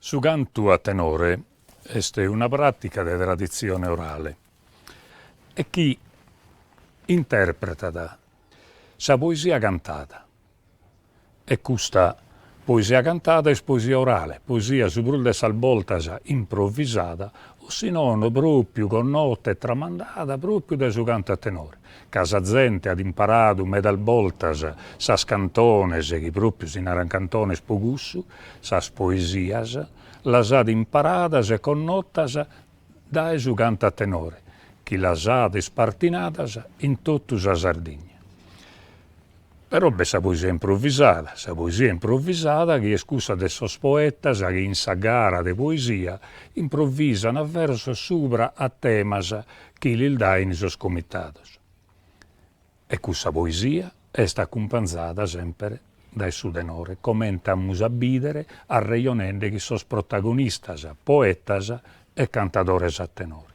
Su cantu a tenore è una pratica di tradizione orale e chi interpreta sa poesia cantata. E questa poesia cantata è poesia orale, poesia soprattutto salvolta improvvisata, o se non proprio con notte tramandata proprio da su canto a tenore. Casa gente ad imparato medal voltas sas cantones che proprio si naran cantones pogussu, sas poesias, las ad imparadas e connotas da su canto a tenore, chi las ad spartinadas in tutta sa Sardigna. Però sa poesia improvvisata che è scusa de sos poetas che in sa gara de poesia improvvisan a verso sopra a temas chi li dà in sos comitados. E questa poesia è accompagnata sempre dai su tenore, commentamus a bidere a reionende che sos protagonistas, poetas e cantadores a tenore.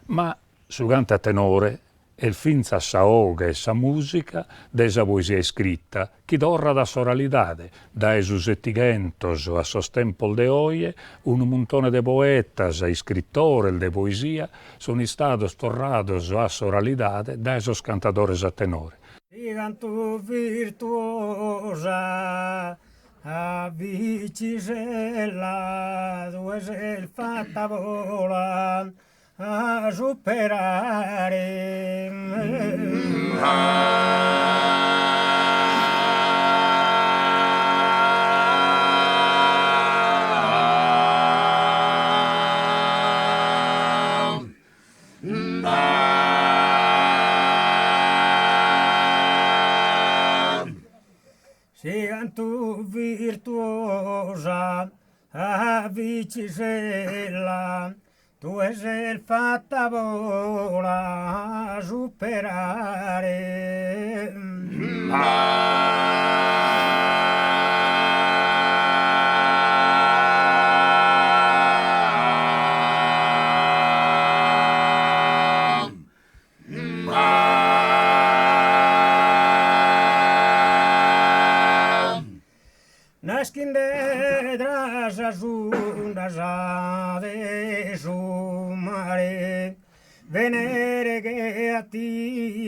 Ma su canto a tenore e finza sa oga e sa musica de sa poesia scritta, chi torra da soralidade, da sus ettigentos a sos tempos de oie, un montone de poetas e scrittores de poesia sono stados torrados a soralidade da esos cantadores a tenore. Canto virtuosa a vicisella due il fatta vola a superare si canto virtuosa a vicisella tu sei fatta vola a superare Nascinde trasa sundas ave su mare, venere che a ti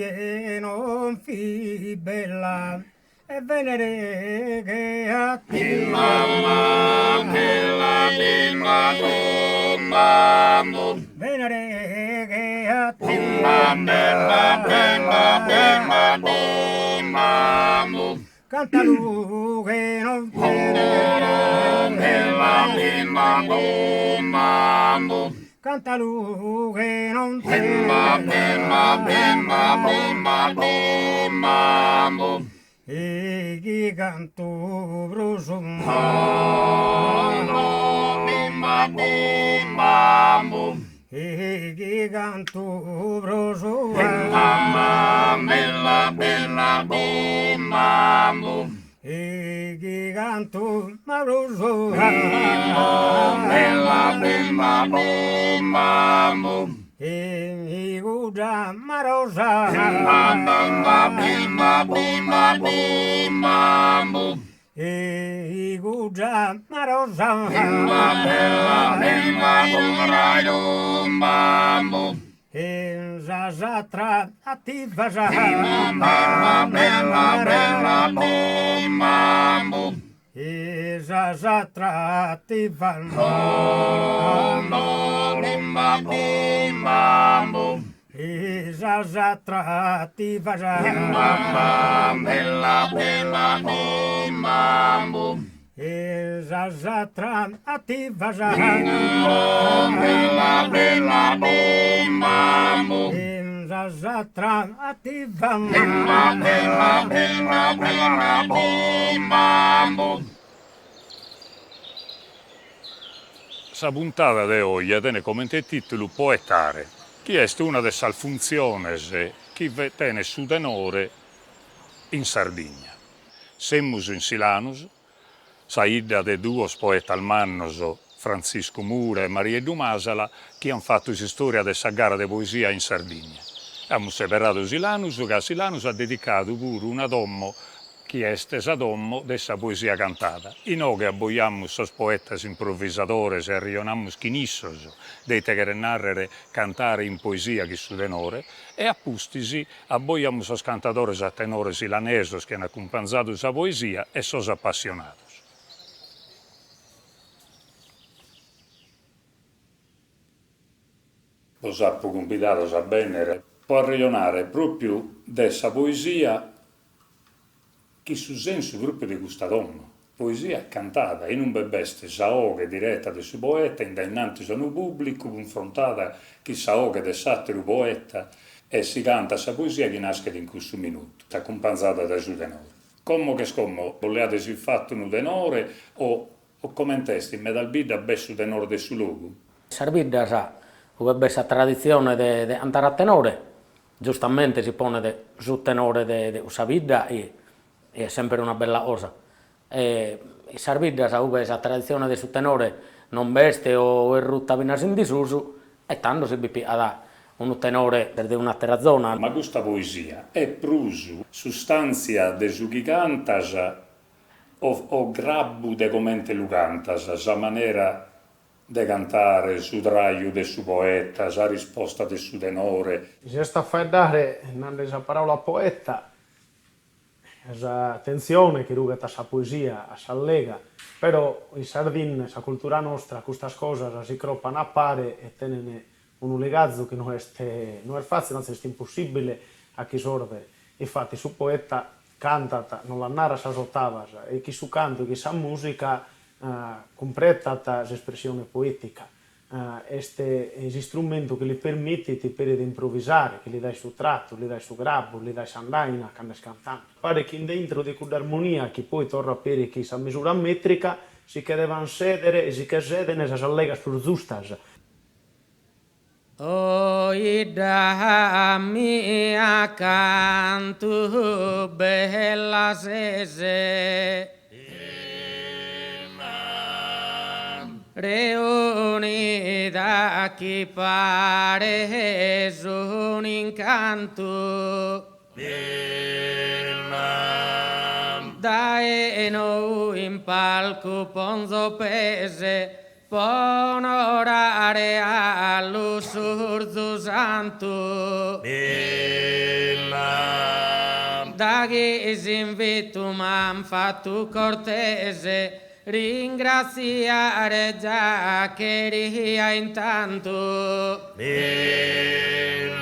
non fi bella, e venere che a ti mamma bella mamma venere che a ti bella mamma canta lui che non canta lui che non e chi canto bruso e chi canto bruso e chi canto bruso e guda marosa e guda marosa e zazatra attiva za e zazatra attiva e zazatra attiva za e zazatra attiva za e zazatra attiva Sa puntata de oggi tiene come titolo Poetare, che è una delle funziones che tiene su tenore in Sardegna. Semmus in Silanus, saida de duos poetas almannos, Francisco Mura e Maria Dumasala, che hanno fatto la storia della gara di poesia in Sardegna. Abbiamo separato Silanus, che a Silanus ha dedicato pure una dommo chi est sa dommo dessa poesia cantata. Ino che abboiamus sos poetas improvvisadores e rionamus chinissos dei che narrere cantare in poesia chi su tenore, e appustisi abboiamus sos cantadores a tenores ilanesos che han accumpanzato sa poesia e sos appassionados. Lo sappo convidato a bennere, può rionare proprio dessa poesia chi su senso proprio di questa donna. Poesia cantata in un bebeste saoche diretta del suo poeta, innanzi sono pubblico, confrontata chi saoche del satiro poeta, e si canta sa poesia che nasce in questo minuto, accompagnata da suo tenore. Come che scommo, volete si fatto un tenore o come testi, medalbida besso tenore del suo luogo? Sarbidda sa, questa tradizione di andare a tenore, giustamente si pone sul tenore di questa vita e è sempre una bella cosa. E Sarbidda sa questa tradizione di su tenore non veste o è rutta fino in disuso e tanto si bipi ad un tenore di un'altra zona. Ma questa poesia è prusu sostanzia de su chi cantas o grabbu de commente lu cantas, sa maniera de cantare, su traio de su poeta, sa risposta de su tenore. Se sta a fare dare questa parola poeta, questa attenzione che ruga sa poesia, sa lega, però in Sardegna, la cultura nostra, queste cose si croppano a pare e tengono un legazzo che non è facile, anzi è impossibile a chi sorve. Infatti su poeta canta, non la narra sa ottavas, e chi su canto, chi sa musica, completa l'espressione poetica. Este strumento che gli permette di improvvisare, che gli dai su tratto, gli dai su grabbo, gli dai sandaina quando cantando. Pare che dentro di quell'armonia che poi torna a per chi sa misura metrica si che devono sedere e si che sedere sa allega sul giustas. Ida mia cantu bella sese reunida chi pare un incanto dai noi in palco ponzo pese onorare allo sordo santo da che si invito m'han fatto cortese ringraziare già che ria intanto e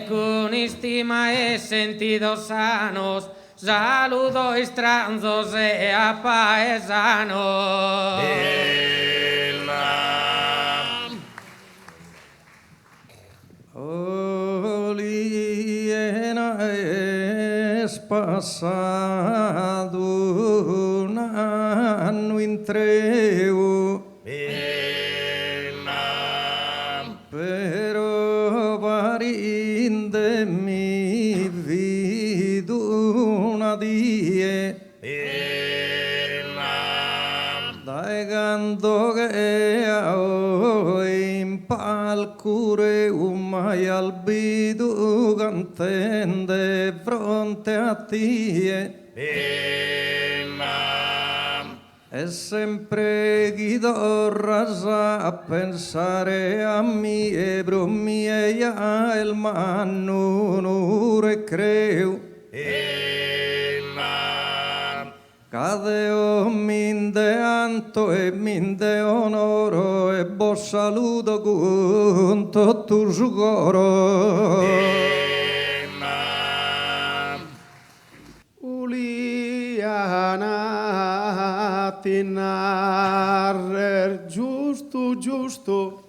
con stima e sentido sanos saludo estranzos e a paesano. Oliena es pasado un anno in treu, però varinde mi vidu una die dai canto che ho in palcure mai albidu cantende fronte a tie e sempre chi dorrasa a pensare a mie bromie il manno nure creu cade o minde anto e minde onoro e bo saluto con tutto su coro Uliana tinarrer giusto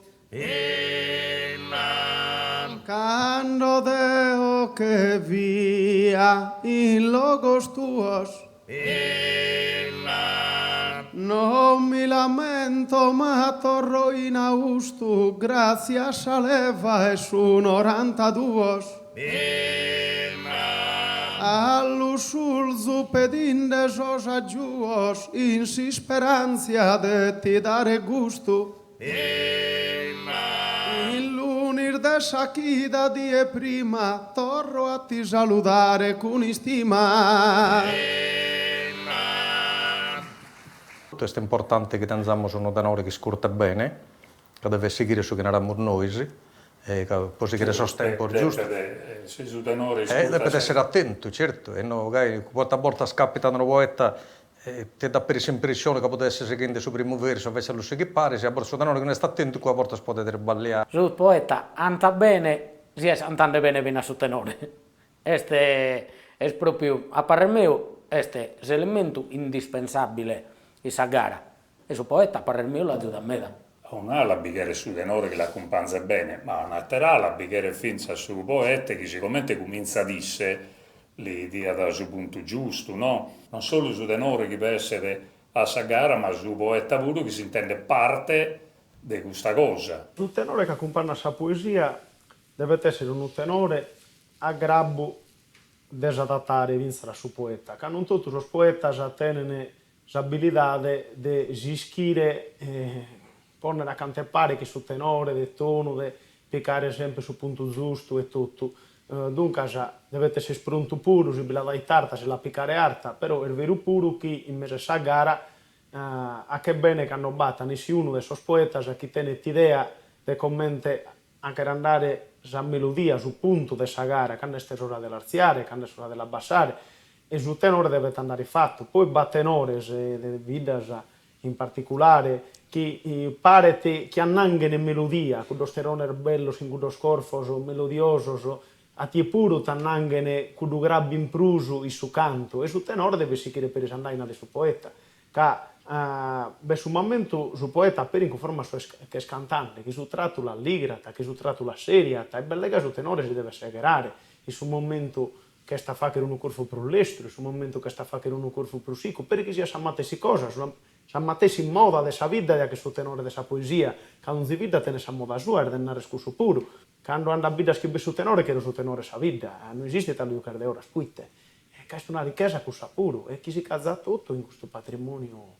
Cando deo che via in logos tuos non mi lamento ma torro in austu gracias a leva e su 92 all'usul pedinde sos aggiuos in si speranza de ti dare gusto in l'unir venir dessa chida die prima, torro a ti saludare con istima. È importante che tengiamo un tenore che scurta bene, che deve seguire su che ne abbiamo noi, e che può seguire il tempo giusto. Se su tenore Deve essere attento, certo, e no, qualche volta scappita una poeta ti dà per l'impressione che potesse seguire sul primo verso, invece lo si pare, se a borso tenore che non sta attento, qua porta si può sbagliare. Su poeta anta bene, si è antande bene viene su tenore. Este è proprio, a parer mio, este è l'elemento indispensabile di esa gara. E su poeta, a parer mio, l'aiuta a me. Non ha la bicchiere su tenore che l'accompagna bene, ma un'altra la bicchiere finza su poeta che sicuramente comincia a dire li dia da su punto giusto, no? Non solo su tenore che può essere a essa gara, ma su poeta pure che si intende parte di questa cosa. Un tenore che accompagna la poesia deve essere un tenore a grabbo desadattare vincere su poeta, che non tutti i poeti hanno l'abilità di schiere ponere a cantare che su tenore, del tono, di piccare sempre sul punto giusto e tutto. Dunque deve essere pronto puro, se la dai tarta, se la piccare arta, però è vero puro che in mezzo a gara a che bene che hanno battuto nessuno dei suoi poeti che tiene l'idea di commente anche andare la melodia sul punto della gara, che non è ora dell'arziare, che non è ora dell'abbassare, e sul tenore deve andare fatto. Poi battenore, di vidas in particolare, che pare che hanno anche una melodia, con lo sterone bello, con lo scorfoso, melodioso, a tie puro tannangene kudu grabbi in prusu i su canto e su tenore deve si chiede per esandare nade su poeta che su momento su poeta per in conforma che scantante che su tratto la ligrata che su tratto la seriata e belle che su tenore si deve segherare e su momento che sta a fare un corpo più l'estero su momento che sta a fare un corpo più sico perché si ammatesi cosa s'ammatesi moda dessa vita che su tenore dessa poesia che non si vita tenne sa moda sua e denare scuso puro quando anda a vita scrive su tenore che era su tenore sa vita non esiste tale giocare de ora spuite e questa è una ricchezza che sa puro e chi si casa tutto in questo patrimonio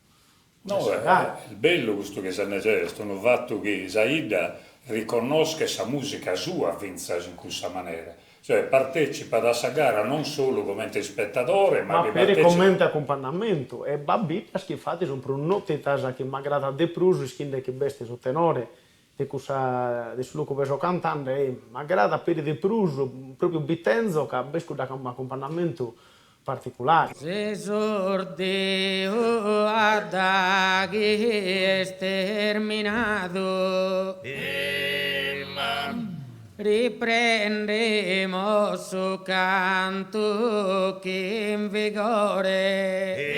no è il bello questo che sanno gesto il fatto che Zaida riconosca questa musica sua vinza in questa maniera cioè partecipa da questa gara non solo come spettatore ma che per commenti accompagnamento e babbita che fate sono per un'notte tasa che magari de pruso schinde che bestie su tenore di cosa di suo che sto cantando e magari per de pruso proprio bitenzo che besco da un accompagnamento particolare se sorteo adaghi esterminato riprendemo su canto che in vigore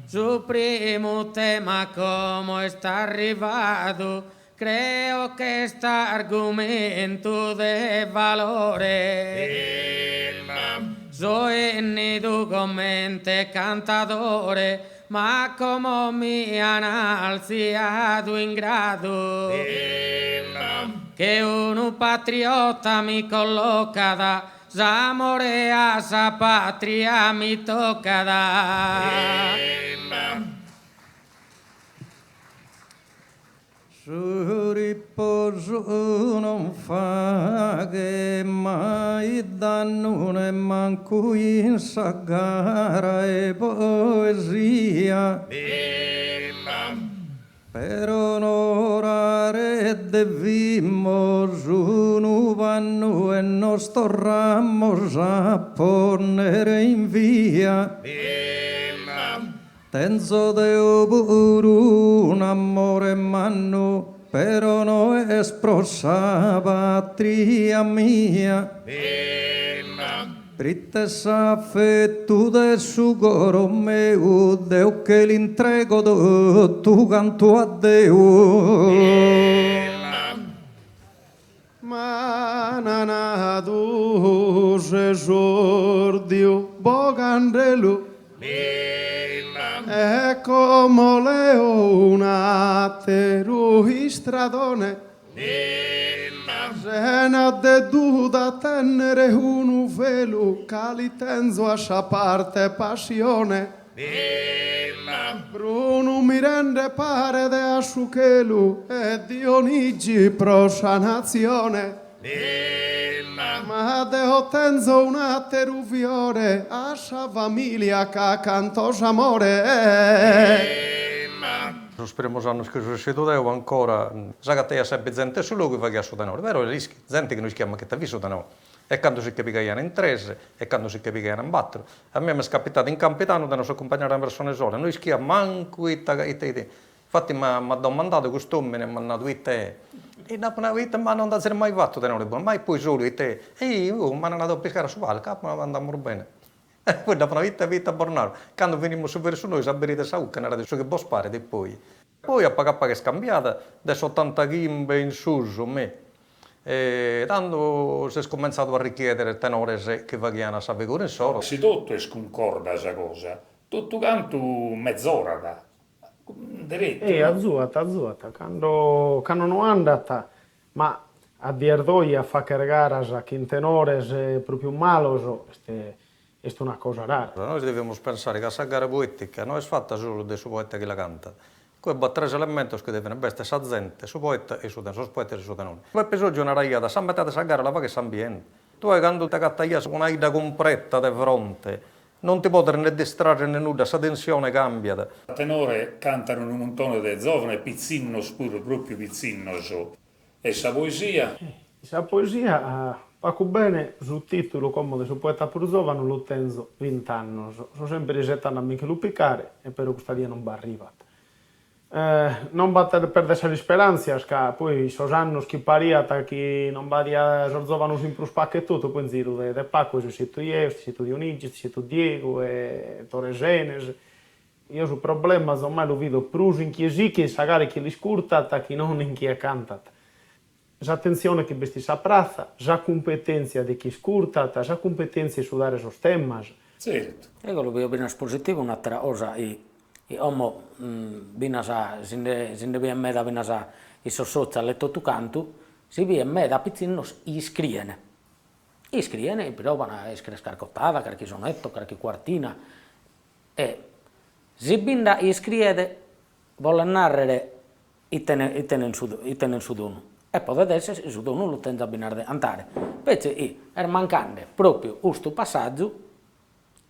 su primo tema como está arrivado creo que está argomento de valore soy indudablemente cantadore ma como mi han alziato in grado che un patriota mi colloca da s'amore a sa patria mi tocca da Su riposo non fa che mai danno ne manco in sa gara e poesia per onorare devimmo su un vanno e nostro ramo a ponere in via Tenzo Deo puru un amore manno, però no es prosa patria mia. Pritte s'affettu del suo coro meu, Deo che l'intrego tu canto a Deo. Mananadu esordio bogandelu e come leona teru istradone se n'ha deduta tenere un velo calitenzo a sa parte passione Bruno mi rende pare de Asciuchelu e Dionigi prosa nazione. Ma de Otenzo una teruviore a sa famiglia che cantos amore. Speriamo che non sia successo ancora. Sa che te sempre gente solo che fa che assolutamente, vero? Rischi, gente che non si chiama che ti ha visto da noi. E quando si capisce in 3 e quando si capisce in 4. A me mi è capitato in capitano da non so accompagnare una persona sola. Noi schiamo manco infatti mi ha domandato quest'uomo, mi ha dato te. E dopo una vita ma non si è mai fatto da noi, mai poi solo te. E io mi hanno andato a pescare su Val, capo andammo bene. E poi dopo una vita a Bornaro, quando venimmo su verso noi, sapete che non era adesso che può spare di poi. Poi a pagare che è scambiata, adesso 80 chimbe in su me. E tanto si è cominciato a richiedere tenore che vagliano a figura in solo. Si tutto è sconcorda questa cosa, tutto canto mezz'ora da. Diretto. Azzuata, quando non è andata, ma a dir doi a fa cargare a chi in tenore è proprio maloso, è una cosa rara. Noi dobbiamo pensare che questa gara poetica non è fatta solo del suo poeta che la canta. Qui sono 3 elementi che devono essere la gente, il poeta e il poeta e il tenore. Poi episodio una raiata, sa metà della gara la fa che sa ambiente. Tu hai quando ti cattaglia una ida completa di fronte, non ti potrei né distrarre né nulla, questa tensione cambia. Il tenore cantano in un montone di giovani, pizzinnos pure, proprio pizzinnos. E sa poesia? La poesia, poco bene, sul titolo come su poeta pur giovane lo tengo 20 anni. Sono sempre risettando a Michele Piccare e per questa via non va arrivata. Non va per perdere le speranze, che poi sono anni che pariata che non va a giovane sempre un spacco e tutto, poi in giro del pacco ci siete io, ci siete Dionigi, ci siete Diego e Torresenes. Io sul problema ormai lo vedo più in chiesi che magari chi li scurtata che non in chi è cantata. L'attenzione che vesti sa prazza, la competenza di chi scurtata, la competenza su dare sostemma. Certo. Io lo vedo bene positivo, un'altra cosa, Omo binasa sinde bien meda binasa iso social e tutto canto si bien meda pizzinnos iscriene però vanno a essere scarcottata carchi sonetto carchi quartina e si binda iscriede vuole narrare iten su dono e potete essere su dono lo tende a binare andare invece è mancante proprio questo passaggio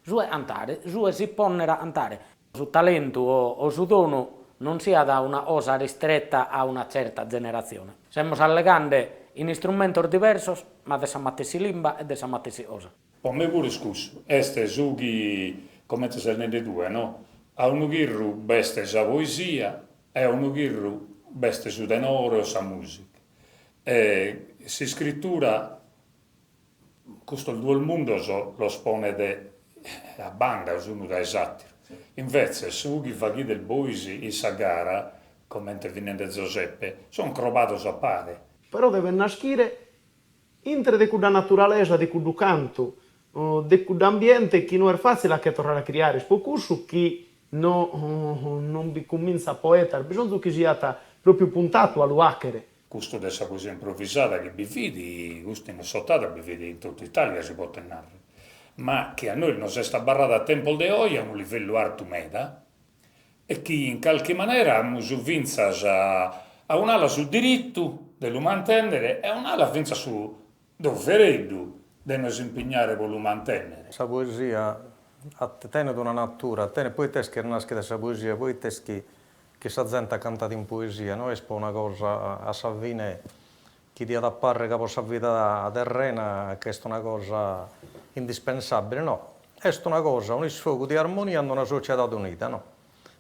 su andare su si ponnera andare. Su talento o su dono non sia da una cosa ristretta a una certa generazione. Siamo allegando in strumenti diversi, ma di essa stessa lingua e di essa stessa cosa. Per me pure scuso, este su chi, come te sei nelle due, no? A uno chirru beste sa poesia e a uno chirru beste su tenore o sa musica. E si scrittura, questo il dual mondo lo spone a banda, uno da esatto. Invece, su chi fa chi del Boisi in Sagara, come intervenente Giuseppe, sono crobato a pare. Però deve nascere intre di quella naturalezza, di quel canto, di quell'ambiente che non è facile che tornare a creare. Spocussu chi non vi comincia a poeta, bisogna che sia proprio puntato all'uachere. Questo dessa poesia improvvisata che vi vedi, questo in sottata vi vedi in tutta Italia si può tenere. Ma che a noi non si sta barrata a tempo di oggi a un livello alto meda e che in qualche maniera abbiamo vinto a un'ala sul diritto dell'umantendere e un'ala vinta su dovvereddu di non si impegnare per l'umantendere. Questa poesia tiene una natura, poi te che nasce da questa poesia, poi te che questa gente ha cantato in poesia, non è una cosa a Savine che dia da parre che possa vita terrena, che è una cosa indispensabile, no. È una cosa, un sfogo di armonia in una società unita, no.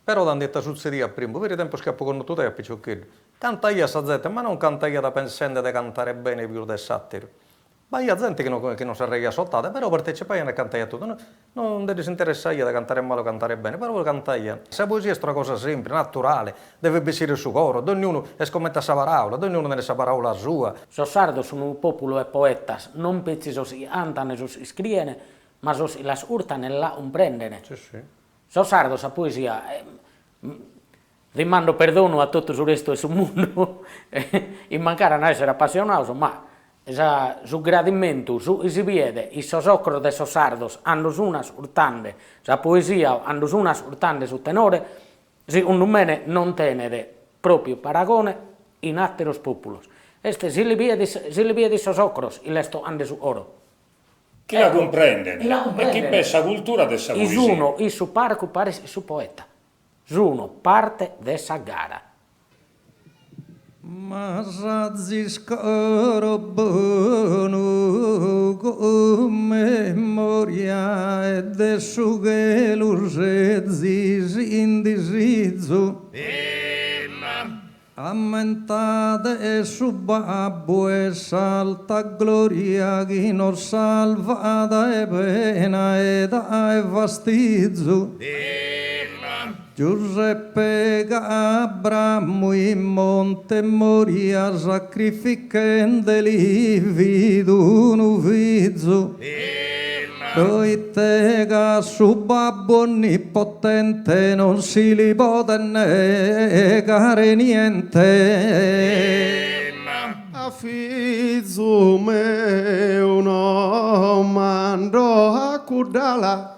Però da detto succedeva prima, per tempo scappo con tutti i piccoli. Canta io a gente, ma non canta io da pensare di cantare bene più del satiro. Ma io gente che non si arregia soltanto, però partecipa e canta tutto. Non ti disinteressa io da cantare male o cantare bene, però canta io. Se poesia è una cosa semplice, naturale, deve essere il suo coro, ognuno scommetta la parola, ognuno nella sua parola sua. So sardo sono un popolo e poetas, non pezzi si antane, si scriene, ma si las urtane là un prendene. Sì, sì. So sardo sa poesia, rimando perdono a tutto il resto del mondo, in mancare a essere appassionato, ma su gradimento, su si vede, i sosocro de sos sardos hanno unas urtande, la poesia hanno unas urtande su tenore, secondo me non tiene proprio paragone in altros populos. Este si li vede sosocros, il resto ande su oro. Chi la comprende? Chi la comprende? E chi pensa cultura dessa E poesia? uno, e su parco pare su poeta. Uno parte dessa gara. Mazaziscaro bono con memoria e de sugelur zis indisizzo ammentade e subabbo e salta gloria chi non salvada e pena e da e vastizzo Giuseppe Abramo in monte moria sacrificando livido un vizzo Poi te che su babbo onnipotente non si li può negare niente A figlio mio non mando a cudala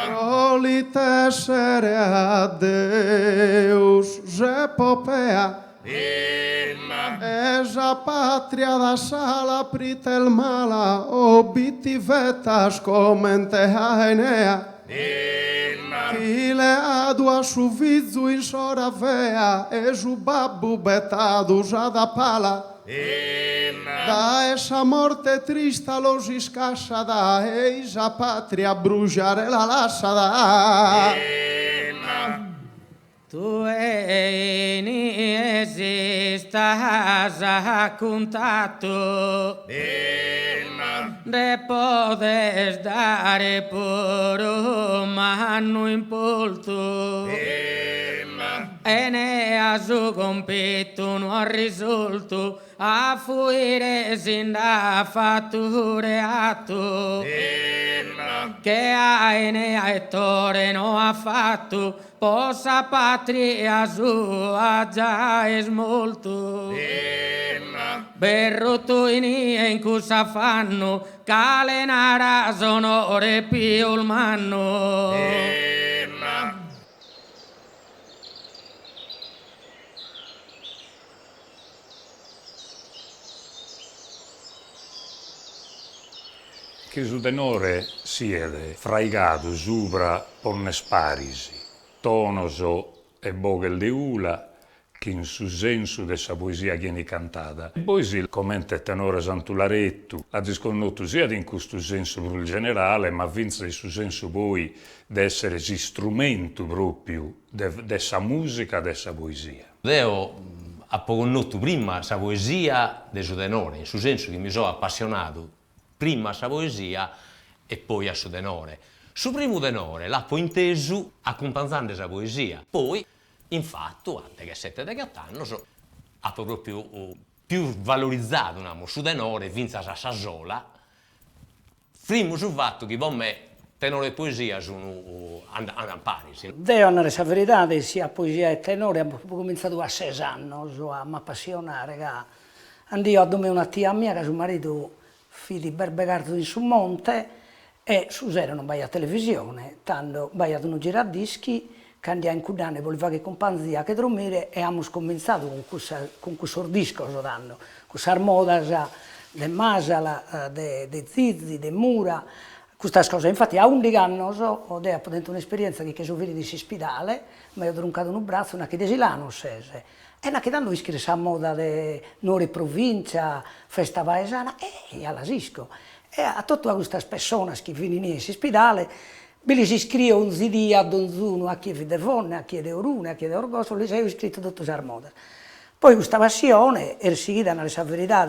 Roli tessere a Deus Zepopea Esa patria da sala pritel mala Obiti vetas comente a Enea Ile adua su vizu in sora vea E su babbu betadu já da pala Da essa morte trista los escassa da Eis a pátria brujare la lassa da Tu ni esistas a contatto de podes dare por un anno in polto e ne a su compito non ha risolto a fuire sin da fatture atto che a ne a ettore non ha fatto possa patria sua già è molto berrotto in cosa fanno calenara sono ore più il manno Che su denore siede fraigato subra ponnes parisi, tonoso e bogel de ula, che in su senso dessa poesia viene cantata. E poi si commenta il tenore Santularettu, ha disconnotto sia in questo senso per il generale, ma vinse in su senso poi di essere si strumento proprio dessa musica, dessa poesia. Io ho conosciuto prima la poesia del suo tenore, in su senso che mi sono appassionato prima a sa poesia e poi a suo tenore. Su primo tenore l'ho inteso accompagnando la poesia. Poi, infatti, a 17-18 anni, ha proprio più valorizzato su tenore, vinta a sa sola, prima sul fatto che per me tenore e poesia sono andano pari. Devo andare a verità, sia poesia e tenore, ho cominciato a 6 anni, a mi appassionare. Andai a dove una tia mia, che suo marito figli berbegardo in su monte e su zero non vai a televisione, tanto vai ad un giradischi, che andiamo in Cudane, voleva che companzia che dormire e abbiamo cominciato con questo disco, con questa moda de Masala, de Zizi, de Mura, queste cose. Infatti a 11 anni ho avuto un'esperienza che sono venuto in ospedale, mi ho druncato un braccio, una che desilano sese. E una che danno iscritti a moda di Nore Provincia, festa paesana, e alla Sisco. E a tutte queste persone che vengono in ospedale, vi si iscrive un zidi a Donzuno, a chi di Vonne, a chi di Orune, a chi di Orgoso, li sei iscritto a tutte le moda. Poi questa passione è seguita nella verità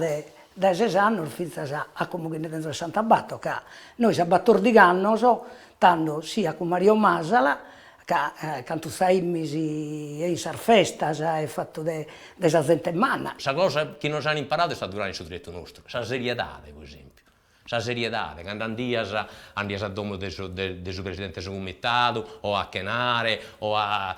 da 6 anni, fino a come dentro di Santa Batto, che noi siamo battordigano, tanto sia con Mario Masala, quando saimmi in sarfesta, è fatto della gente manna. La cosa che non hanno imparato è stata durare il diretto nostro, la serietà, per esempio. sa seriedade, quando andias a domo del presidente del comitato, o a chenare, o a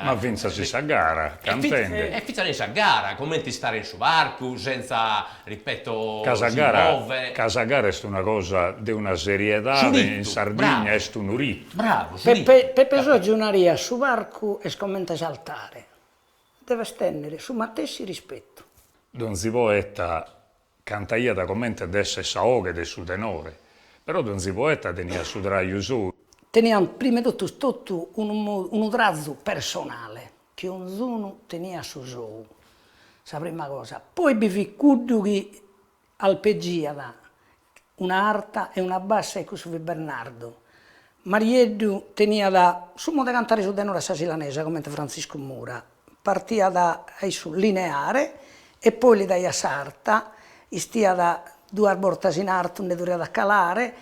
Ma vincersi sa gara, cantende. E finza a gara, come ti stare in su barco, senza, ripeto, Casagara è una cosa di una serietà, in Sardegna è un rito. Bravo, Pepe so giunaria su barco e scommenta saltare. Deve stendere su Mattessi rispetto. Don Zipoetta cantaia da commenta d'esse saoghe del suo tenore, però Don Zipoetta tenia su draio suo. Tenia prima di tutto un trazzo personale, che ognuno tenia su suo, la prima cosa. Poi vi cuddu che alpeggiava una alta e una bassa e questo Bernardo. Marieddu tenia da sumo da cantare su tenore a Sasilanese, come Francisco Mura. Partia da lineare e poi li dai a sarta, stia da due bortas in arto, ne doveva da calare,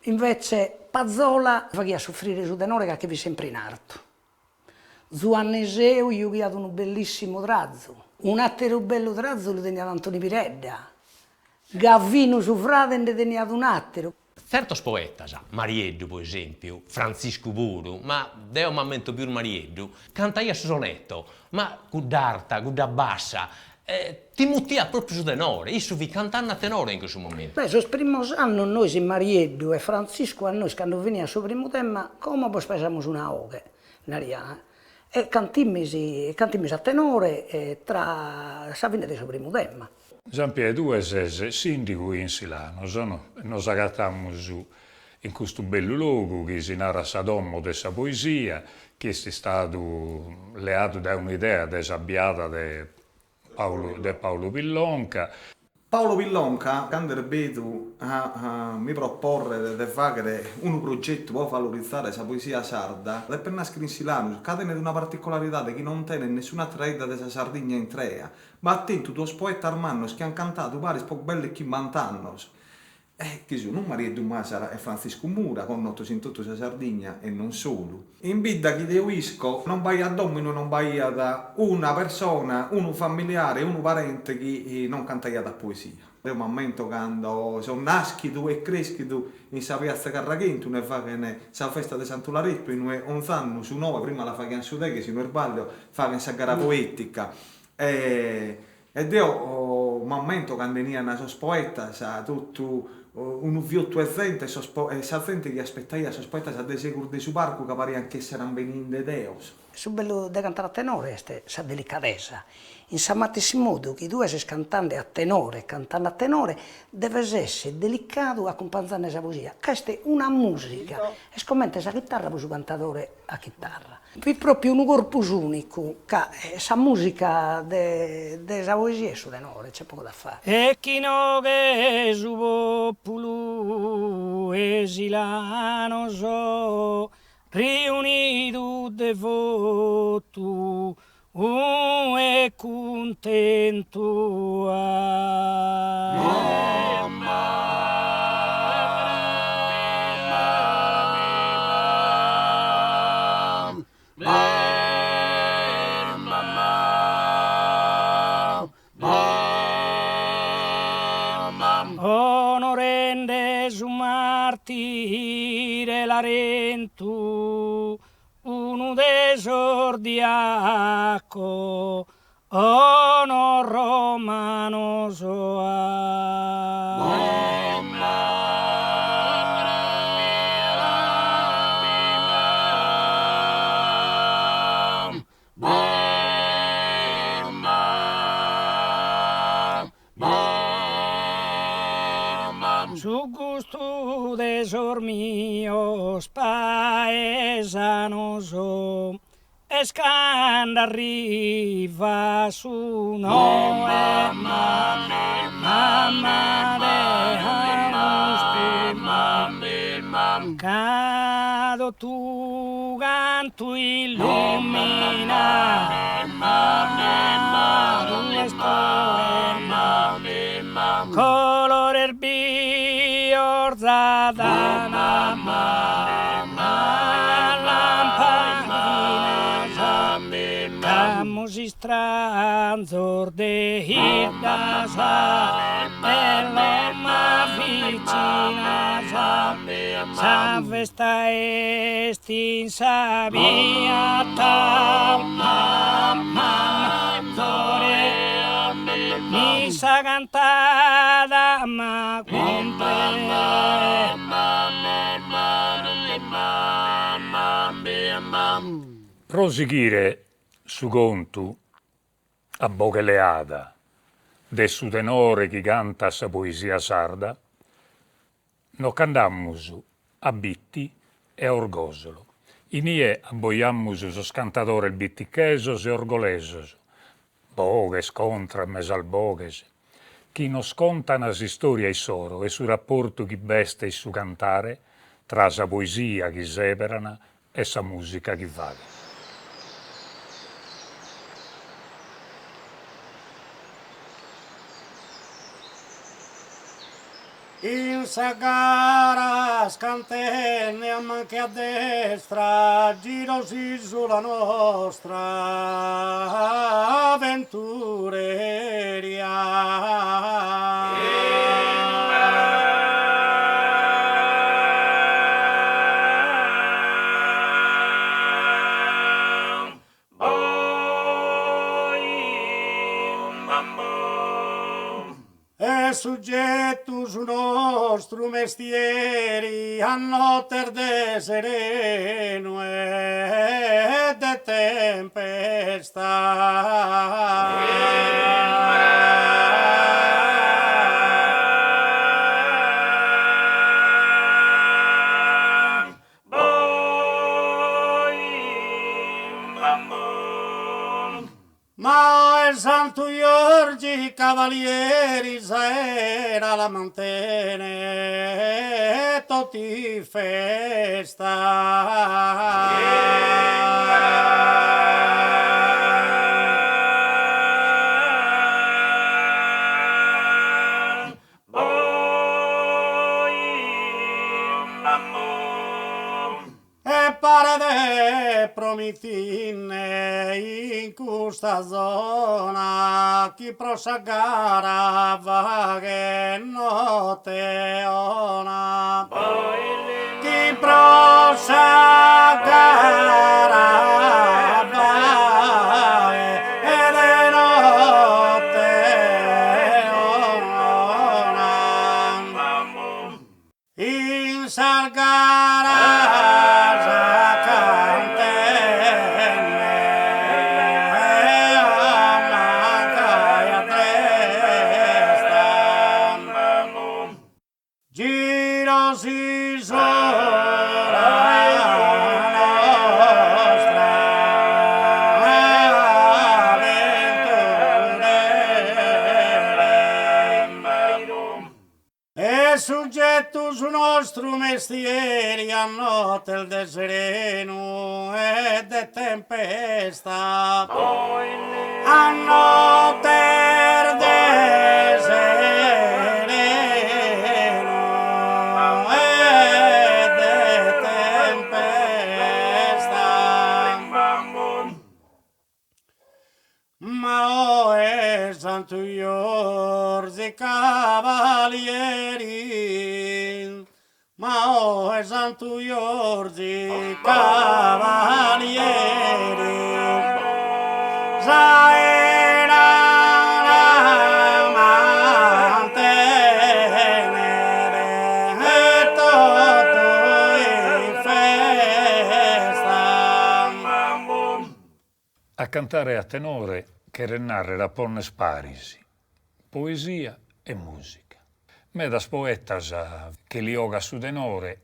invece Pazzola faceva soffrire su tenore che vi sempre in arto. Zuanneseu io ho un bellissimo trazzo, un altro bello trazzo lo tenia Antoni Piredda, Gavino su frate ne tenia un altro. Certos poetas, Marieddu per esempio, Francisco Buru, ma deo momento più Marieddu, cantaia su sonetto, ma gudarta, bassa, ti mutia proprio su tenore, io vi cantando a tenore in questo momento. Beh, sul primo anno noi si Marieddu e Francisco a noi quando veniva sul primo tema, come poi spesiamo su una oghe, in ariana, e cantimmisi a tenore tra sa fine del suo primo tema. Giampiero, tu sei sindaco in Silano, noi agattiamo in questo bello luogo che si narra sa domo della poesia, che è stato leato da un'idea desabbiata di Paolo Pillonca. Paolo Pillonca, quando ripeto, mi proporre di fare un progetto per valorizzare la poesia sarda, è per nascere in Silano, che tiene una particolarità che non tiene nessuna altra idea della Sardegna in trea, ma attento, due poeti armannos che hanno cantato pari poco belli che mantannos. Che sono Marieddu Masara e Francisco Mura, con noto in tutta la Sardegna e non solo. In vita che io isco, non vai a domino, non vai da una persona, un familiare, un parente che non canta da poesia. Io mi ammento quando sono nascido e cresciuto in questa piazza Carraghinto, ne fa la festa di Sant'Ularetto, in 11 anni su 9, prima la facciamo su te, che si non sbaglio, fa questa gara poetica. Ed io mi ammento quando veniva una poeta, sa tutto un viotto e gente che aspettava la poeta sa de secur de su parco che pare anche saranno veninde deos. Su bello de cantare a tenore è sa delicatezza. In sa matessi modo che tu sei cantando a tenore, deve essere delicato accompagnando la poesia. Questa è una musica, e scommette la chitarra per su cantatore a chitarra. È proprio un corpo unico, che sa musica della poesia è su tenore, c'è poco da fare. E chi no che su popolo esilano so, riunito devoto, e contento onorende su martire Larentu, uno desordiaco, ono romano soa. Su gusto desormio spaesano so, escanda arriva su no mamma de cado tu canto illumina colore erbiorza si stranzor de hidasa e l'omma Sa festa esti in sabia tal misa cantada ma Prosighire su contu a boche leada de su tenore chi canta sa poesia sarda, no candammus a bitti e a orgosolo. Inie abboiammus sos cantatores bittichesos e orgolesos, bogues contra mesal bogues, chi nos contan as istoria soro e su rapporto chi beste e su cantare tra sa poesia chi seperana e sa musica chi vaga. In sa gara scantenne a manche a destra, girosi sulla nostra avventureria. E soggettus nostru mestieri a notter de sereno e de Ma il Santo Giorgi cavalieri era la mantene tutti e pare de promitine in questa zona chi prosagara vaghe notte ona chi prosagara vaghe e de notte ona in salgara soggettus nostru mestieri a notte de sereno e de tempesta a notte de sereno e de tempesta ma o è Santo Giorgi cavalieri ma o è Santo Giorgi cavalieri Zaera la mantenere e tutto in festa. A cantare a tenore che renarre la ponnes parisi, poesia e musica. Medas poetas che li oga su tenore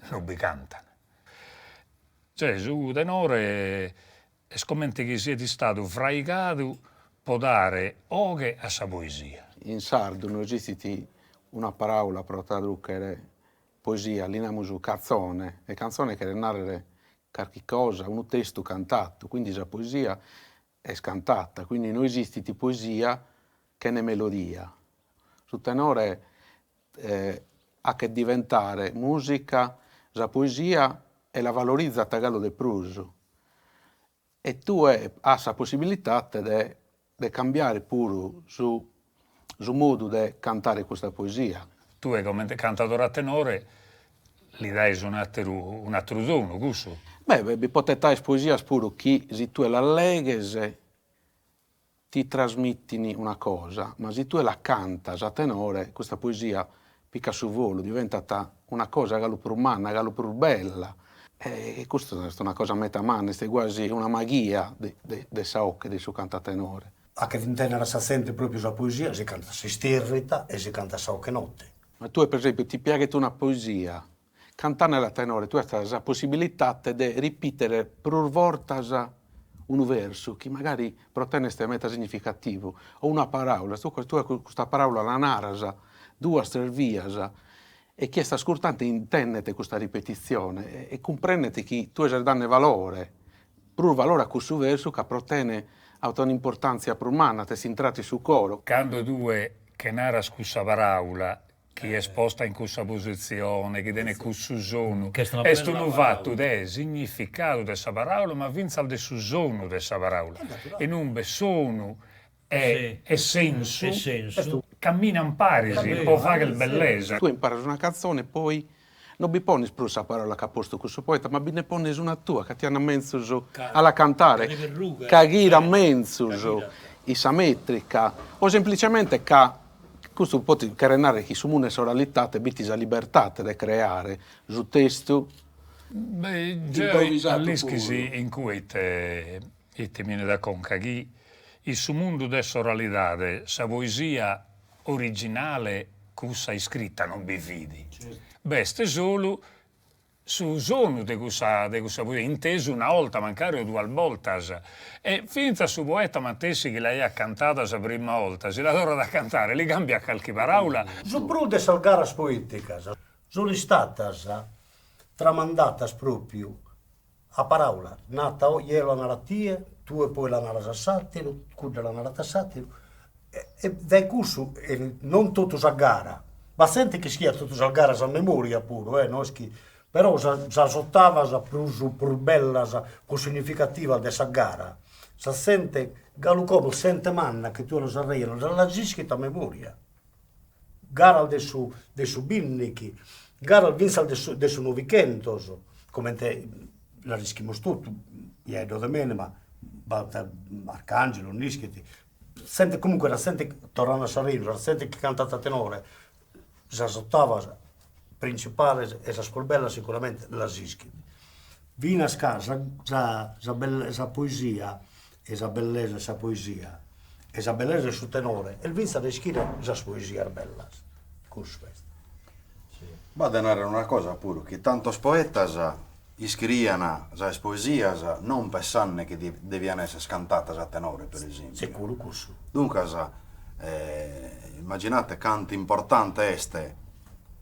non bi cantano. Cioè, su tenore è scommente che siete stato fraicato può dare oghe a sa poesia. In sardo non esiste una parola per traducere poesia, l'inamusu canzone, e canzone che renare qualche cosa, un testo cantato, quindi la poesia è scantata, quindi non esiste di poesia che ne melodia. Sul tenore ha che diventare musica, la poesia e la valorizza a tagallo de pruso. E tu hai la possibilità di cambiare pure su modo di cantare questa poesia. Tu come cantatore a tenore li dai un altro dono, questo? Beh, vi potete poesia pure che se tu la leghes ti trasmettini una cosa, ma se tu la cantas a tenore, questa poesia picca su volo, diventa una cosa gallo più umana, gallo più bella. E questa è una cosa metamane, è quasi una magia di Saocche, di suo cantatenore. A che intendere si sente proprio la poesia, si canta si stirrita e si canta Saocche notte. Ma tu, per esempio, ti piace una poesia, cantare la tenore, tu hai la possibilità di ripetere per volta un verso che magari per te è meta significativo, o una parola, tu questa parola la narras, due vias, e chi sta ascoltando intende questa ripetizione e comprendete che tu hai dato valore, per valore a questo verso che per te ha un'importanza umana, ti si intrati su coro. Quando due che narras questa parola, chi è esposta in questa posizione, chi tiene questo sono, è un fatto del significato di questa parola, ma vince al suo sono di questa parola. E non sono e senso, camminano pari, può fare il bellezza. Tu impari una canzone, poi non vi poni più questa parola che ha posto questo poeta, ma vi ne poni una tua, che ti hanno mensuso alla cantare, che gira mensuso, isa metrica, o semplicemente che questo può creare che su una soralità te bitti la libertà di creare su testo. Beh, già all'Ischisi in cui te viene da conca che il suo mondo della soralità, la poesia originale cussa iscritta non vi vidi. Beh, ste solo su sono di questa poesia, inteso una volta, mancare due voltas. E finita su poeta Mattessi che lei ha cantata la prima volta, se la dora da cantare, li cambia qualche parola. Su prude salgaras poeticas, sono state tramandatas proprio a parola, nata io la narrativa, tu e poi la narras a satiro, cuda la narrata a satiro, e dai questo non tutto a gara, ma sente che schia tutto a gara a memoria pure, no? Però sa sottava sa più bella, più significativa di questa gara, sa sente, gallo come sente manna che tu lo sarei, non la gischita a memoria. Gara del suo binniki, gara al vinsal del suo novikentos, come te la rischimo tutto, io do de mene, ma Arcangelo, Nischiti, sente comunque la sente tornando a Sarino, la sente che canta a tenore, sa sottava principale e sa scolbella sicuramente la Zischiti. Vina scarsa, sa poesia, e sa bellezza sa poesia, e sa bellezza su tenore, e il vinsa di scrivere sa poesia bella. Questo. Ma denare una cosa pure, che tantos poetas iscriano le poesie non pensando che devono essere cantate a tenore, per esempio. Sicuro questo. Dunque, immaginate quanto importante è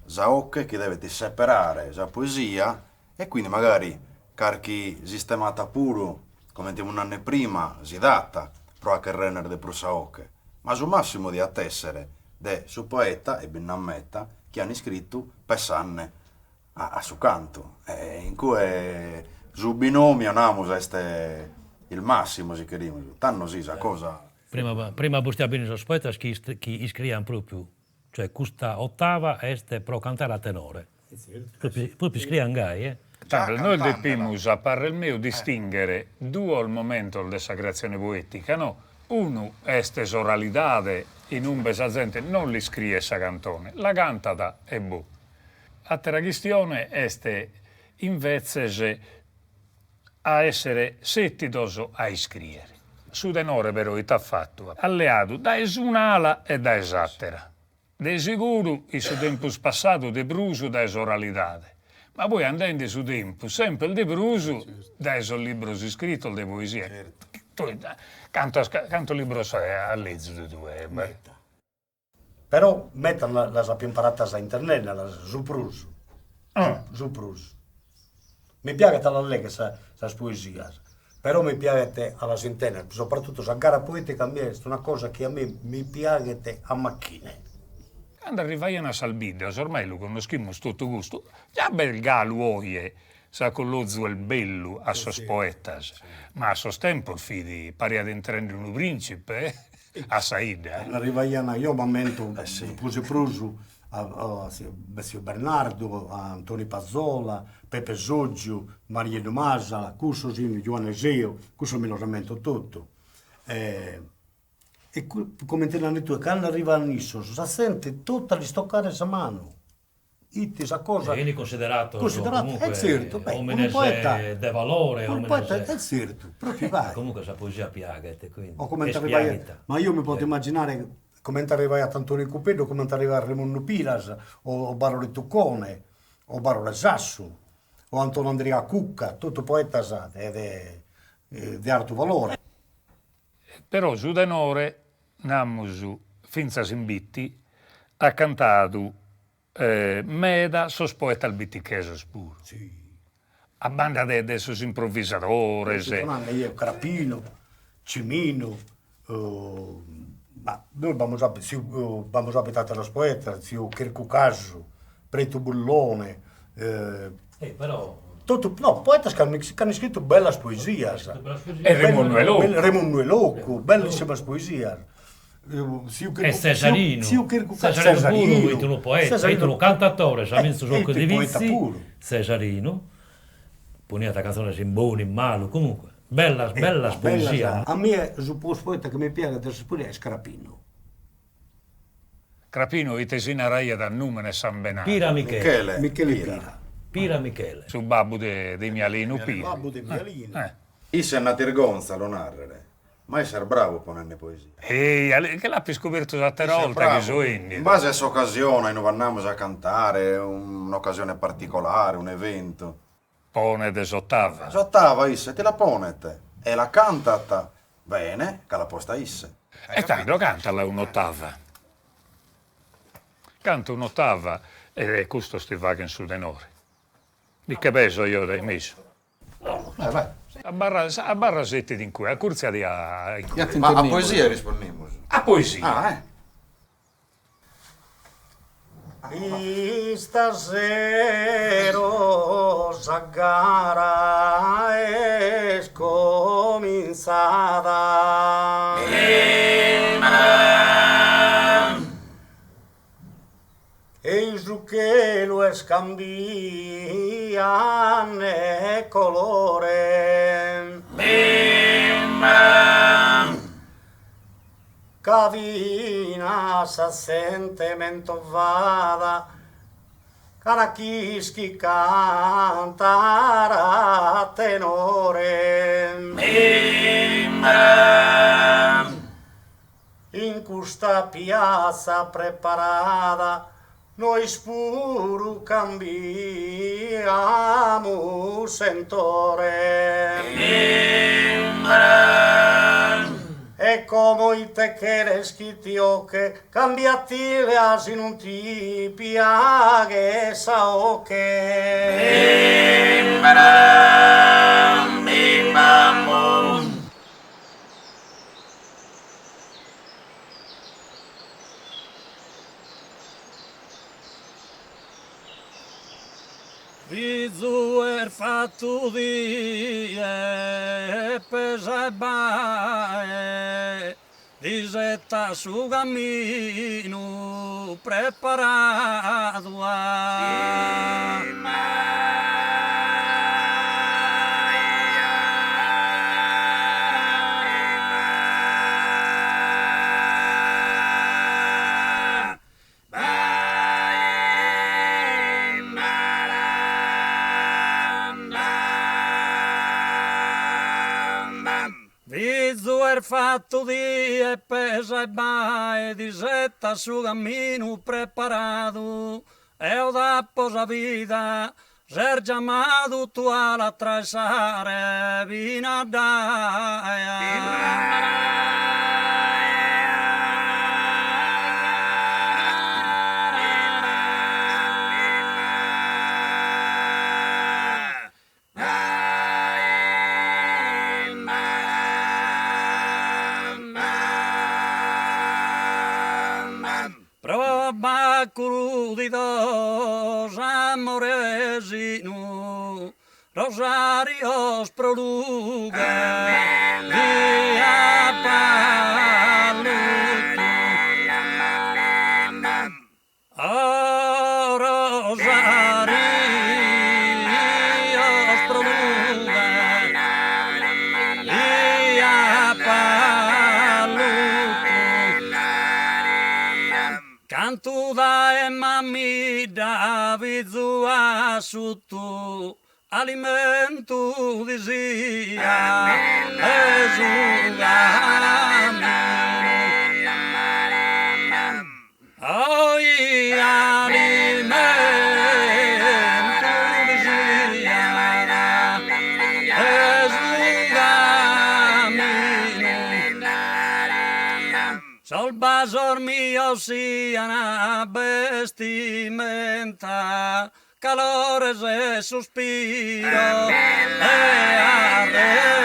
Saocche che deve separare la poesia e quindi magari qualche sistemata pure, come un anno prima, si data, però che rendere di più Saocche. Ma sul massimo di attessere de su poeta e ben ammetta che hanno scritto pessanne a suo canto, in cui su binomio namus este il massimo, si chiediamo, tanto sì, sa cosa. Prima bustia bene i poetas che iscrivono proprio, cioè questa ottava è pro cantare a tenore. Proprio scrivono gai, Noi dobbiamo a parere mio distinguere due al momento della creazione poetica, no? Uno è oralità in un besa gente non li scrive sa cantone, la cantata e bu. Altra questione è invece a essere settidoso a iscrivere. Su tenore però è fatto, alleato da un'ala e da esattera. De sicuro, in su tempo passato, de bruso da esoralità. Ma poi andando su tempo, sempre il de bruso da esol libro scritto de poesia. Canto libro a lezzo di due. Però mettono la più imparata a internet, la Zuprus. Zuprus. Mi piace la lega sa poesia, però mi piace alla internet, soprattutto la gara poetica a me è una cosa che a me mi piace a macchine. Quando arrivavano a Salbide, ormai lo conosciamo tutto gusto, già bel galo oie, sa con lo zuel bello a sos poetas, ma a sos tempo fidi pari ad entrare un principe a Saida. Arrivavano io momento, puse prusu, Bessio Bernardo, a Antonio Pazzola, Pepe Soggio, Maria de Masala, questo Giovanni Seo, questo me lo rammento tutto. E come te l'hanno detto, quando arriva a Nisso, si sente tutta di stoccare a mano. Questa cosa... Vieni considerato Considerato, è certo, beh, un poeta de valore, un poeta, è certo, proprio vai. Comunque la poesia piaga, quindi O come è arrivai, spiagita. ma io mi posso immaginare come arrivai a Antonio Cupedo, come arrivai a Raimondo Piras, o Barolo Tuccone, o Barolo Sasso, o Antonio Andrea Cucca, tutto poeta di alto valore. Però su denore, namusu, finza simbitti, ha cantato meda sos poeta al bittichesos puro. Sì. A banda de sos improvvisadores. Io, Crapino, Cimino, ma noi abbiamo abitato los poetas, zio Kirku Caso, Preto Bullone. Però... Tutto, no, poetas che hanno scritto belle poesie. E Raimondo Eloco. Raimondo Eloco, bellissime poesie. E Cesarino, Cesarino puro, poeta, un cantatore, sa visto gioco di vizi, Cesarino, poniata canzone in buoni, in malo, comunque, bella poesia. A me, il poeta che mi piace della poesia è Scrapino. Crapino, i tesina raia da numene San Benano. Pira Michele. Michele Pira Michele. Su babbo di Mialino Pira. Babbo di Mialino. Issa è una tirgonza, lo narrere. Ma essere bravo ponendo poesia. Che l'ha scoperto altre volte che so inni. In base a questa occasione, noi andiamo a cantare, un'occasione particolare, un evento. Pone desottava. Sottava isse, te la ponete. E la cantata bene, che la posta isse. E tanto cantala un'ottava. Canta un'ottava e questo sti vagen sul denore. Di che peso io dai messo? Vai. A barra sette di in cui, a curzia di a... Ma a poesia rispondiamo. A poesia? Ah, Stasera la gara è cominciata. E il zucchero è scambiane colore. Cavina sa sente mentovada, carachischi cantara a tenore. In questa piazza preparata noi spuru cambiamo sentore. E come i te che le schitio che cambiati le asi non ti piaghe sa o che. Vizu fatto di pesa bae, disetta su cammino preparato a fatto di pesa e bae, disetta su cammino preparato, e ho da posa vita, ser chiamato tu all'attraversare vina Curu di dos amoresino, rosarios proluga, via paluto. Suda e mamida vizua suttu alimento disia oi alimento disia sol basor mio sia una vestimenta calores e sospiro e arrecre.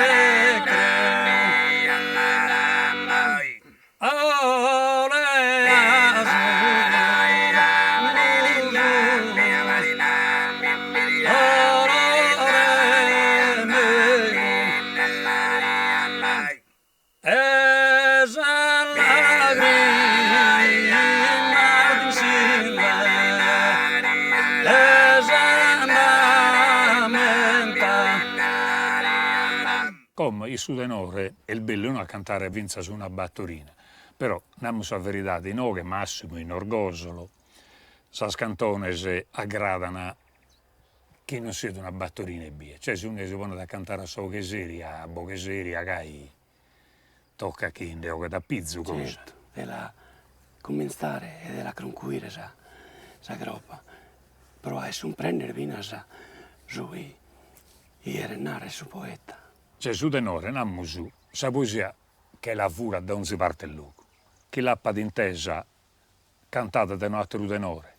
Come il sudenore è il bello a cantare vinza su una battorina, però andiamo a verità di noi che Massimo in Orgosolo, sas cantones aggradano che non sia una battorina e via. Cioè se uno si pone a cantare a Socheseria, a Bocheseria, che tocca chi in che da pizzo cosa. Certo, della commentare e della conquire sa groppa, però è un prendere vina sa su i renare su poeta. Cioè su tenore andiamo su, sa poesia che lavora da non si parte il luogo, che l'appa d'intesa cantata da un altro tenore,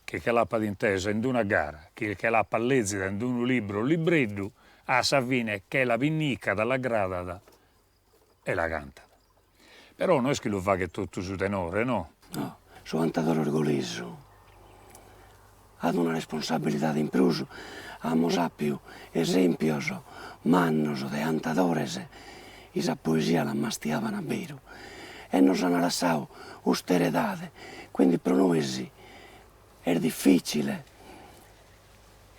che l'appa d'intesa in una gara, che l'appa leggita in un libretto, a Savine che la vinnica dalla gradata e la canta. Però non è che lo fa che tutto su tenore, no? No, su cantador orgoglioso, ha una responsabilità in più, abbiamo sappiu esempios mannos de cantadores, e la poesia la mastiavano a vero, e non hanno lasciato austerità, quindi per noi è difficile,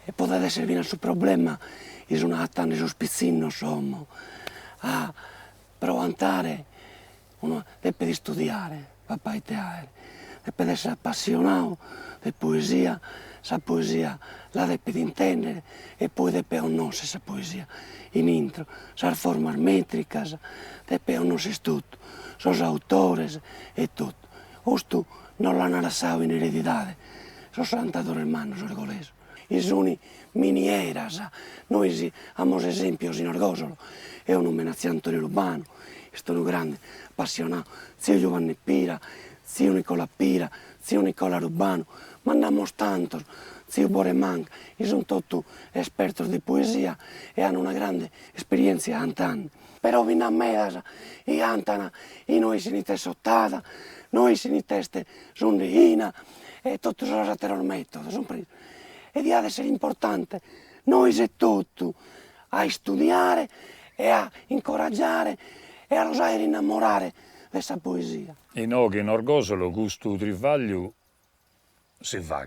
e potete servire al suo problema, e sono attenti su spizzino, sommo, a provare, uno deve studiare, papà e te, deve essere appassionato di poesia, la poesia la deve intendere e poi deve conoscere questa poesia in intro, le forme metricas, deve conoscere tutto, gli autori e tutto. Questo non l'hanno lasciato in eredità, sono cantatori hermanos orgogliosi. I sono minieras, noi abbiamo esempi in Orgosolo, è un omenazione Antonio Lubano, sono grande appassionato, zio Giovanni Pira, zio Nicola Pira, zio Nicola Rubano, ma andiamo tanto, zio Boremanca, sono tutti esperti di poesia e hanno una grande esperienza cantando. Però viene a me, e cantano, e noi si nite sottata, noi si nite sondina, e tutti sono altri metodi. E deve essere importante, noi se tutto, a studiare e a incoraggiare e a osare innamorare questa poesia. E noi che in Orgosolo questo trivaglio si fa,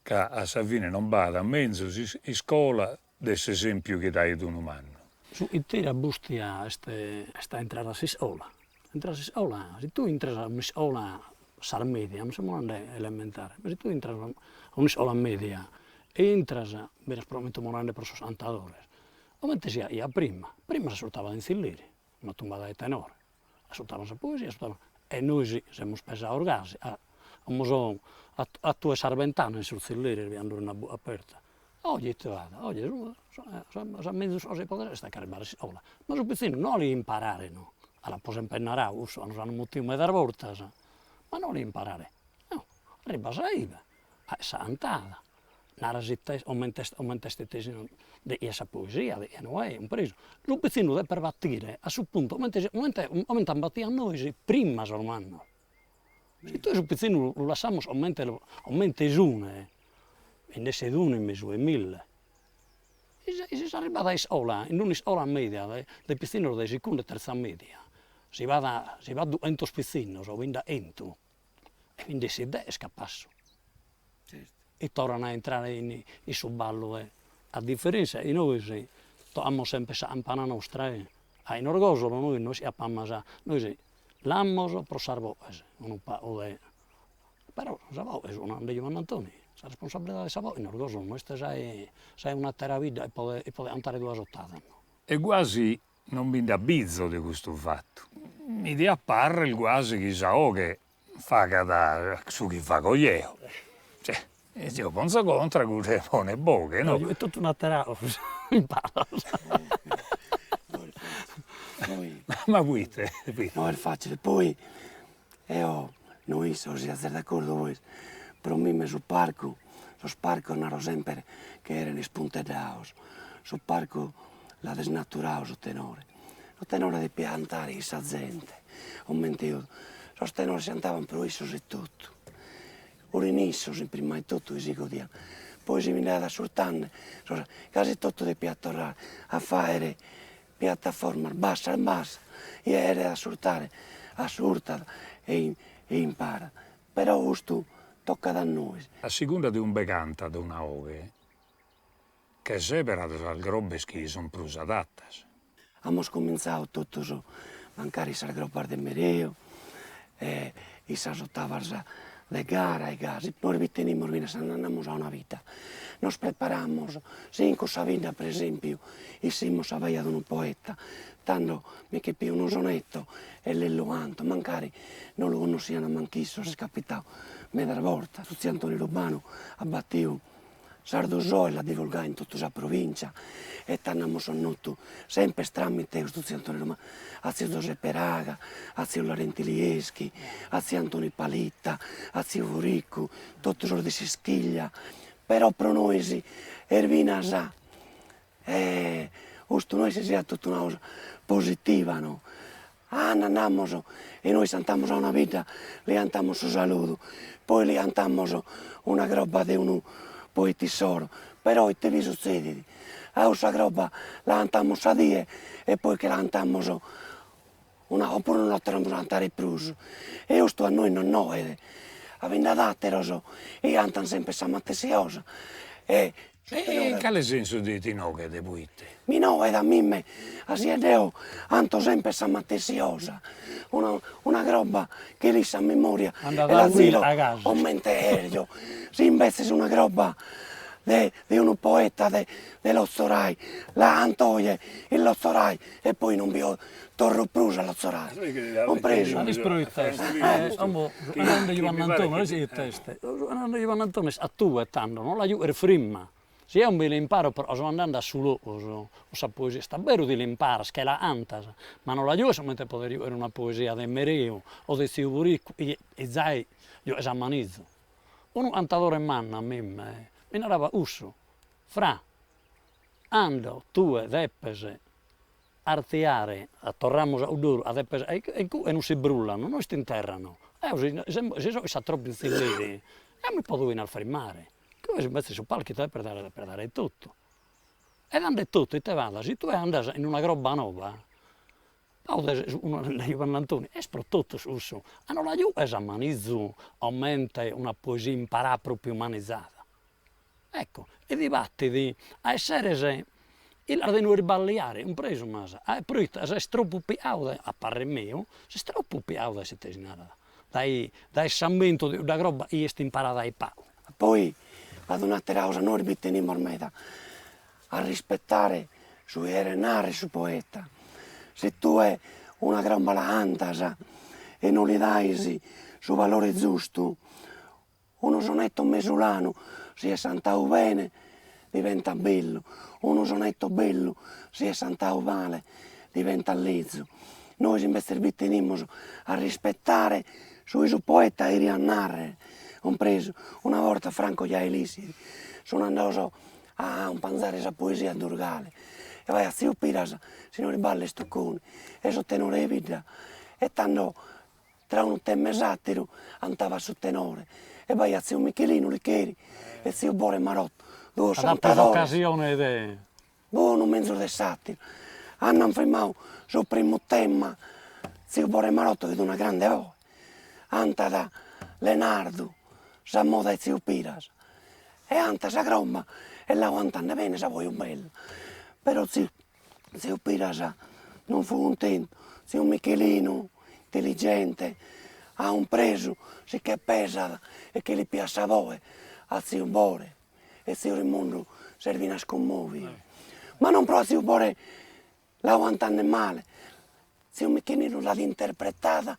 che a Savine non vada a mezzo in scuola desse esempio che dai ad un umano. Su intera bustia sta entrare a scuola. Entrare a scuola, se tu entri a una scuola sarmedia, non siamo elementare, ma se tu entri a una scuola media e entri, veras probabilmente morando per sus antadores, ovviamente sia io prima si ascoltava in zilliri, una tumbata di tenore, ascoltavano la poesia, e noi siamo spesso a orgasi, a tue sarventane sul zilliri, abbiamo una aperta. Oggi ti vado, oggi sono mezzo cose potere sta caricare scuola, ma su pizzino non li imparare, no, alla posa impennare, non hanno motivo da volta, ma non li imparare, no, arriva saiva, santata. Aumenteste tesino di questa poesia, di noi, un preso. Lo pizzino per battire, a suo punto, aumentano battire a noi prima soltanto. Se tu su pizzino lo lasciamo, aumenta esune, e ne se dune in misura 1000. E si arriva da scuola, in una scuola media, del pizzino della seconda e terza media, si va a 200 pizzinos, o 100, e quindi si deve scappare. E tornano a entrare in subballo. A differenza di noi, abbiamo sempre la campana nostra. In Orgosolo noi abbiamo, noi l'ammo per salvare, Però sa voi, è una di Giovanni Antoni, la responsabilità di sa voi, non lo so, questa sai una terra vita e può andare 2 ottate. E quasi non mi dà bizzo di questo fatto. Mi di apparre il quasi che sa che fa da su chi fa con io. Cioè, e io penso contro che le pone bocche, no? È tutto una terra, impara. Ma guite. No, è facile. Poi, noi siamo d'accordo voi, però mi sul parco non sempre che erano in spunte d'aus. Sul parco la desnaturao sul tenore. Il tenore di piantare i sa gente. Non mentio, sul tenore si andavano per issos e tutto. Urinissos prima di tutto si godivano. Poi si veniva da surtanne, quasi tutto di piattorrare, a fare piattaforma bassa, e era da surtare, a surta e impara. Però questo tocca da noi. A seconda di un becanta da una ove, che separa dal grobbe che sono più adatte. Abbiamo cominciato tutto su, mancare il grobbar del mereo, e si sottavano le gare, i gasi. Noi teniamo andiamo a una vita. Nos preparamos, se in questa vita, per esempio, siamo a vaia di un poeta, tanto mi che più un sonetto e l'elluanto, mancari non lo conosciano manchisso, si è capitato mezza volta. Tutti Antonio Rubano ha battuto Sardo e la divulgata in tutta la provincia e abbiamo sonnato sempre tramite tutti Antonio Rubano, a zio Giuseppe Raga, a zio Laurenti Lieschi, a zio Antonio Palitta, a zio Vuricco, tutti i di Sischiglia. Però per noi Ervina sa, questo noi sia tutta una cosa positiva, no? Andiamo e noi santiamo una vita, li andiamo su saluto, poi li andiamo una roba di un poetisoro, però te vi succede, questa roba la andiamo a dire e poi che la andiamo oppure non la dobbiamo andare più, e questo a noi non è. Avendo dato, e cantano sempre questa mattesiosa. E quale senso di no che de buite? Mi no, è da me, così Deo, canto sempre questa mattesiosa. Una roba che lì sa memoria, e la zero, o menterio. Se invece è una roba di un poeta dell'Ozzorai, la Antoie, il Lozzorai, e poi non vi ho torro prusa l'Ozzorai. Ho preso. Ma rispetto il testo, andando Giovanni Antoni, non è il testo, andando Giovanni Antoni a tu e tanto, non la giù frimma. Se io me l'imparo, però sono andando a solo, questa poesia, sta vero di l'imparo, che la antas, ma non la giù solamente poter dire una poesia del Mereo o del Zio Vuricco, e già io esamanizzo. Un cantatore manna a me, mi narrava usso, fra, ando, tue, deppese, arteare, torniamo a Uduro, e non si brullano, non si interrano. Se sono troppo inzilliti, e mi posso venire a fermare. Come invece su palchi per dare tutto. E andare tutto, e te vada, se tu andai in una roba nuova, Giovanni Antoni, è soprattutto su, hanno la giù esamanizzo, aumenta una poesia imparata proprio umanizzata. Ecco, i dibattiti a essere il di non riballiare, un preso masa, però se è troppo piauda, a parere mio, se è troppo piauda si tesinara, dai sammento di una roba io sto imparata ai pau. Poi, ad un'altra cosa, noi riteniamo ormai a rispettare su erenare su poeta. Se tu hai una gran balantasa e non gli dai su valore giusto, uno sonetto mesulano, si è santato bene, diventa bello. Uno sonetto bello, si è santato male, diventa lezzo. Noi invece riteniamo a rispettare su poeta e a narrare. Ho preso una volta Franco Iaelisi, sono andato a un panzare questa poesia a Durgale e vai a Zio Piras, se non riballe stoccone, e so tenore vita, e tanto tra un tema e satiro andava su tenore, e vai a Zio Michelino Licheri e Zio Bore Marotto, due santadori. Occasione di... Buono mezzo del satiro. Hanno fermato sul primo tema, Zio Bore Marotto che è una grande voce, anta da Leonardo, sa moda e Zio Piras, e anta sa gromma, e la guantane bene, sa voi un bello. Però Zio Piras non fu contento, Zio Michelino, intelligente, a un preso si che pesa e che li piace a voi, a zio Bore, e zio Raimundo servina a scommuovi. Ma non però zio Bore la guantane male, zio Michino l'ha interpretata,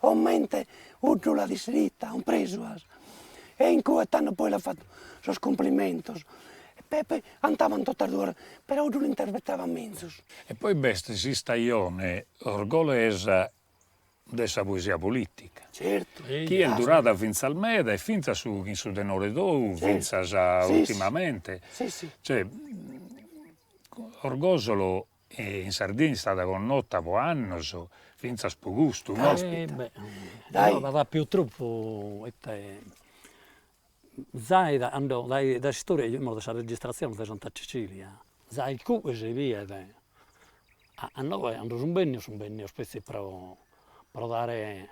o mente uno l'ha disritta, un preso. E in cui hanno poi l'ha fatto i suoi complimenti. E poi andavano tutte e due, però uno l'interpretava mezzo. E poi beste si stagione orgogliosa della poesia politica. Certo. Chi è durata fino al meda e fino in su tenore d'ou, fino a ultimamente. Sì, sì. Cioè, Orgosolo in Sardegna è stata connota per anni, fino a Spogusto, un ospite. Dai. Va più troppo. Sai, andò da storia, io della registrazione di Santa Cecilia, sai come si vede. A noi andò un bennio specie per dare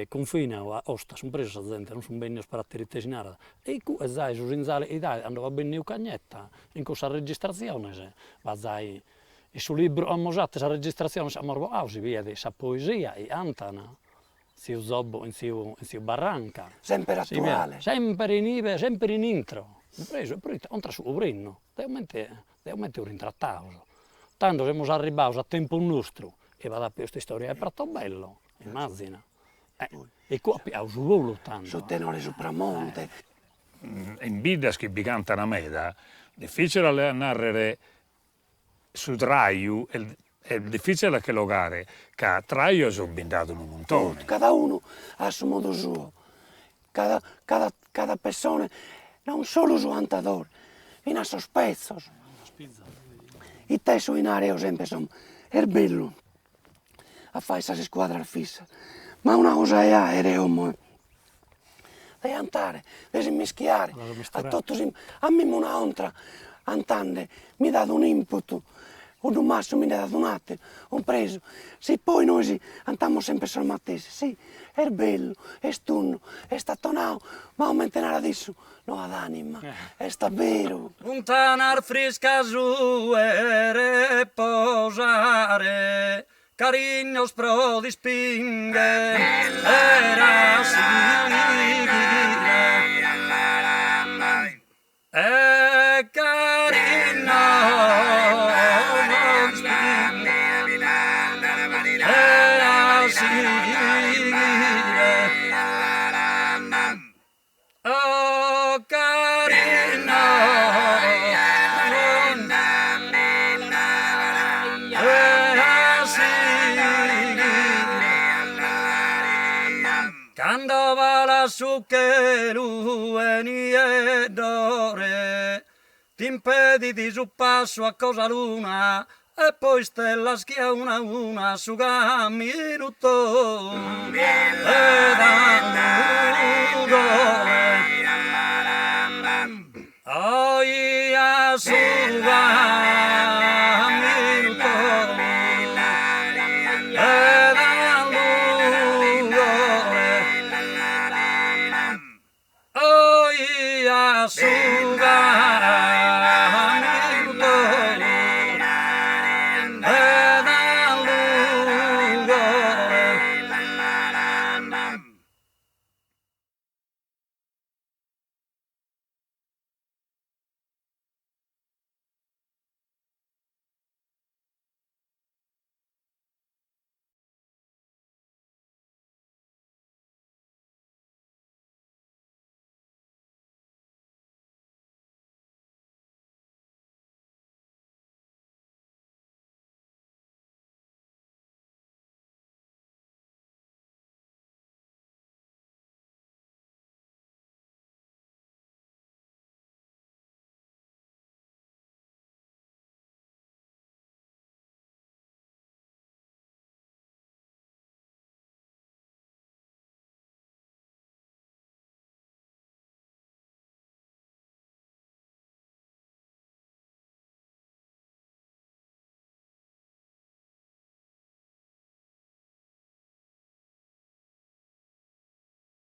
confine a Osta, sono preso la gente, non sono bennio per atteritesinare. E qui sai, su Rinzale Italia andava bene in cagnetta, in questa registrazione, va sai, e sul libro a Mosate, la registrazione, si vede, sa poesia, e Antana. Zio Zobbo in zio Barranca. Sempre attuale. Sempre in intro. Preso e poi entra su Ubrino. Realmente un rintrattato. Tanto siamo arrivati a tempo nostro e va da questa storia è prato bello, immagina. E qua abbiamo su volo tanto. Su tenore sopramonte. In bidas che vi cantano a meda, difficile narrare su Traiu è difficile che logare, che Traio sono bindato in un montone. Cada uno ha il suo modo suo, cada persona, non solo su cantador, in a sospezzo. I te su in area sempre sono, è bello, a fare questa squadra fissa, ma una cosa è come, di cantare, di mischiare, a me una ontra, antande, mi dà un input, un masso mi ha dato un attimo, un preso. Sì, poi noi andiamo sempre sul mattese, sì, è bello, è stunno, è stato ma aumenta adesso, no ad anima, è sta vero. Puntanar fresca su e riposare, carino spro di spinghe, era e carino. Oh carino, quando va la su che lui e d'ore, ti impedi di su passo a cosa luna. E poi stella schia una su cammino e oi a su cammino e oi a su